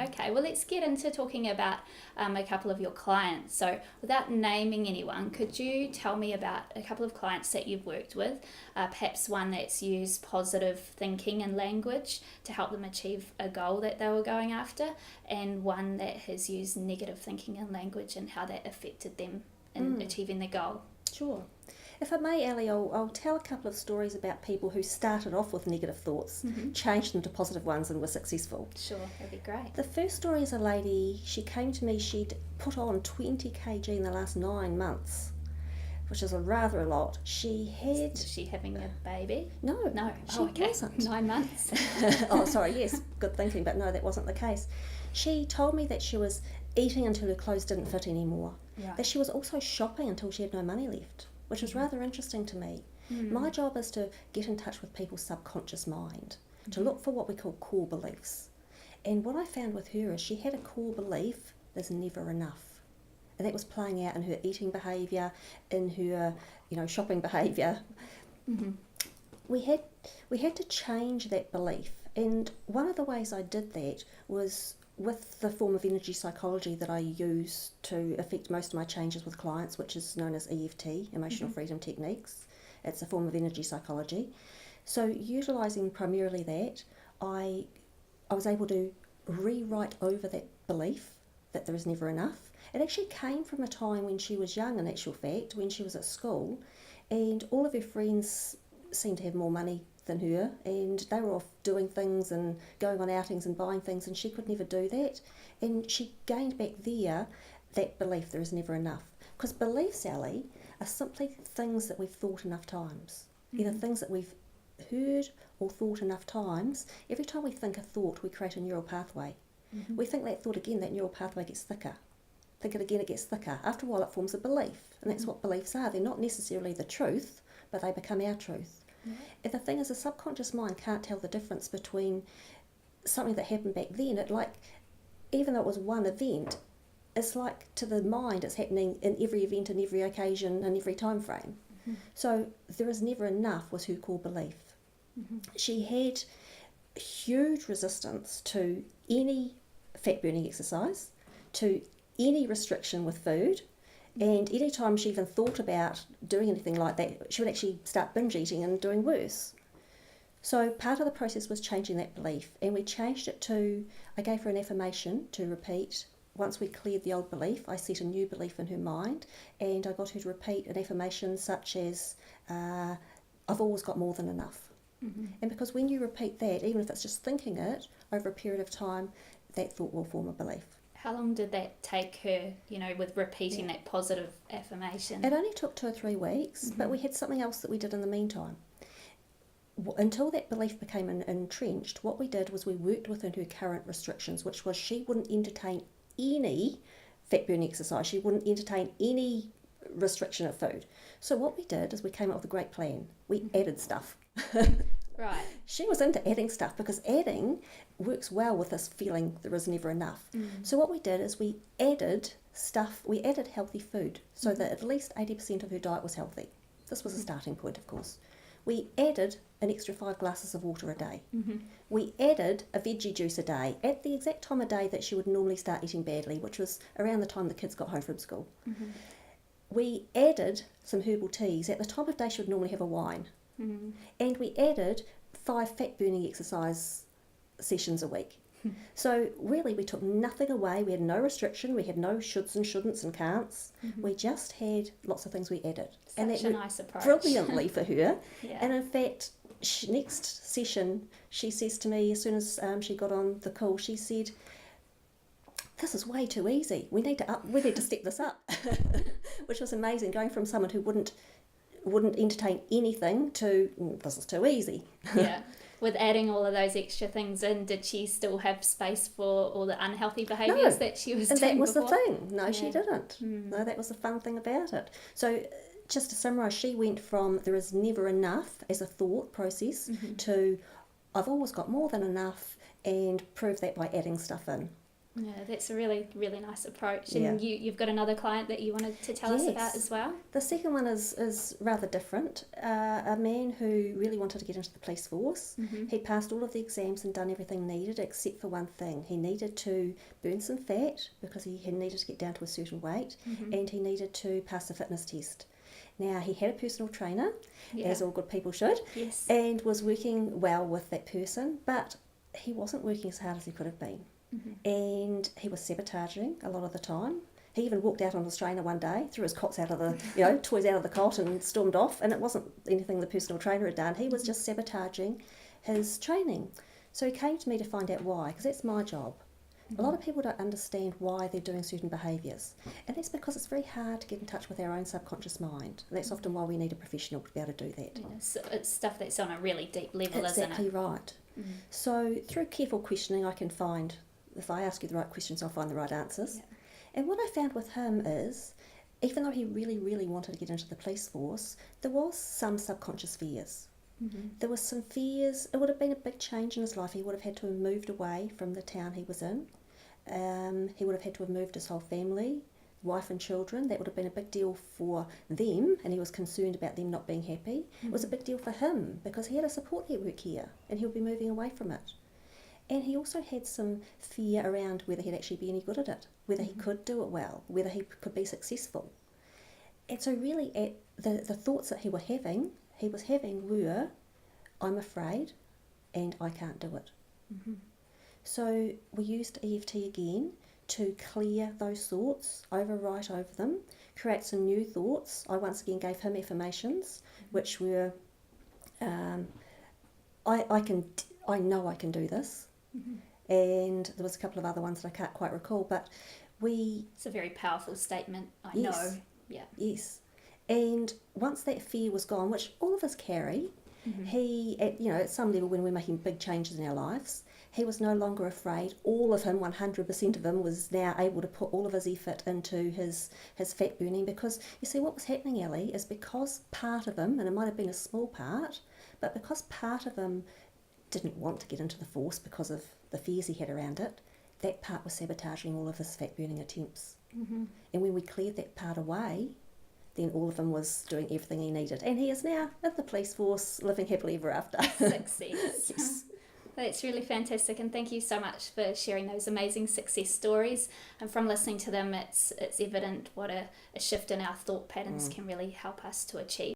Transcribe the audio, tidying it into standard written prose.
Okay, well, let's get into talking about a couple of your clients. So without naming anyone, could you tell me about a couple of clients that you've worked with, perhaps one that's used positive thinking and language to help them achieve a goal that they were going after, and one that has used negative thinking and language and how that affected them in achieving their goal? Sure. If I may, Elly, I'll tell a couple of stories about people who started off with negative thoughts, changed them to positive ones and were successful. Sure, that'd be great. The first story is a lady, she came to me, she'd put on 20 kg in the last 9 months, which is rather a lot. Was she having a baby? No, she wasn't. 9 months. Oh, sorry, yes, good thinking, but no, that wasn't the case. She told me that she was eating until her clothes didn't fit anymore, that she was also shopping until she had no money left, which was rather interesting to me. My job is to get in touch with people's subconscious mind, to look for what we call core beliefs. And what I found with her is she had a core belief, there's never enough. And that was playing out in her eating behaviour, in her, shopping behaviour. We had to change that belief. And one of the ways I did that was with the form of energy psychology that I use to affect most of my changes with clients, which is known as EFT, Emotional Freedom Techniques. It's a form of energy psychology. So utilising primarily that, I was able to rewrite over that belief that there is never enough. It actually came from a time when she was young, in actual fact, when she was at school, and all of her friends seemed to have more money than her, and they were off doing things and going on outings and buying things, and she could never do that. And she gained back there that belief there is never enough. Because beliefs, Elly, are simply things that we've thought enough times. Either things that we've heard or thought enough times. Every time we think a thought, we create a neural pathway. We think that thought again, that neural pathway gets thicker. Think it again, it gets thicker. After a while, it forms a belief, and that's what beliefs are. They're not necessarily the truth, but they become our truth. And the thing is, the subconscious mind can't tell the difference between something that happened back then. Even though it was one event, it's like to the mind it's happening in every event and every occasion and every time frame. So there is never enough was her core belief. She had huge resistance to any fat burning exercise, to any restriction with food, and any time she even thought about doing anything like that, she would actually start binge eating and doing worse. So part of the process was changing that belief, and we changed it to, I gave her an affirmation to repeat. Once we cleared the old belief, I set a new belief in her mind, and I got her to repeat an affirmation such as, I've always got more than enough. And because when you repeat that, even if it's just thinking it, over a period of time, that thought will form a belief. How long did that take her, with repeating that positive affirmation? It only took 2 or 3 weeks, but we had something else that we did in the meantime. Until that belief became entrenched, what we did was we worked within her current restrictions, which was she wouldn't entertain any fat burning exercise, she wouldn't entertain any restriction of food. So what we did is we came up with a great plan. We added stuff. Right. She was into adding stuff because adding works well with this feeling there is never enough. So what we did is we added healthy food so that at least 80% of her diet was healthy. This was a starting point, of course. We added an extra 5 glasses of water a day. We added a veggie juice a day at the exact time of day that she would normally start eating badly, which was around the time the kids got home from school. We added some herbal teas. At the time of day she would normally have a wine. And we added 5 fat burning exercise sessions a week. So really we took nothing away. We had no restriction. We had no shoulds and shouldn'ts and can'ts. We just had lots of things we added. Such a nice approach. Brilliantly for her. And in fact, next session, she says to me, as soon as she got on the call, she said, this is way too easy. We need to step this up. Which was amazing, going from someone who wouldn't entertain anything to, this is too easy. Yeah. With adding all of those extra things in, did she still have space for all the unhealthy behaviours that she was doing that was before? the thing. No, she didn't. No, that was the fun thing about it. So just to summarise, she went from there is never enough as a thought process to I've always got more than enough, and prove that by adding stuff in. Yeah, that's a really, really nice approach. Yeah. And you've got another client that you wanted to tell us about as well? The second one is rather different. A man who really wanted to get into the police force. He'd passed all of the exams and done everything needed except for one thing. He needed to burn some fat because he had needed to get down to a certain weight, and he needed to pass a fitness test. Now, he had a personal trainer, as all good people should, and was working well with that person, but he wasn't working as hard as he could have been. And he was sabotaging a lot of the time. He even walked out on his trainer one day, threw his cots out of the, toys out of the cot and stormed off, and it wasn't anything the personal trainer had done. He was just sabotaging his training. So he came to me to find out why, because that's my job. A lot of people don't understand why they're doing certain behaviours, and that's because it's very hard to get in touch with our own subconscious mind. And that's often why we need a professional to be able to do that. Yeah, so it's stuff that's on a really deep level, exactly isn't it? Right. So through careful questioning, I can find, if I ask you the right questions, I'll find the right answers. Yeah. And what I found with him is, even though he really, really wanted to get into the police force, there was some subconscious fears. There was some fears. It would have been a big change in his life. He would have had to have moved away from the town he was in. He would have had to have moved his whole family, wife and children. That would have been a big deal for them, and he was concerned about them not being happy. It was a big deal for him because he had a support network here, and he would be moving away from it. And he also had some fear around whether he'd actually be any good at it, whether he could do it well, whether he could be successful. And so really the thoughts that he was having were, I'm afraid and I can't do it. So we used EFT again to clear those thoughts, overwrite over them, create some new thoughts. I once again gave him affirmations, which were, I know I can do this. And there was a couple of other ones that I can't quite recall, but It's a very powerful statement, I know. Yeah. Yes. And once that fear was gone, which all of us carry, he, at some level when we're making big changes in our lives, he was no longer afraid. All of him, 100% of him, was now able to put all of his effort into his fat burning, because you see what was happening, Elly, is because part of him, and it might have been a small part, but because part of him didn't want to get into the force because of the fears he had around it, that part was sabotaging all of his fat burning attempts. And when we cleared that part away, then all of him was doing everything he needed. And he is now in the police force, living happily ever after. Success. Yes. That's really fantastic, and thank you so much for sharing those amazing success stories. And from listening to them, it's evident what a shift in our thought patterns can really help us to achieve.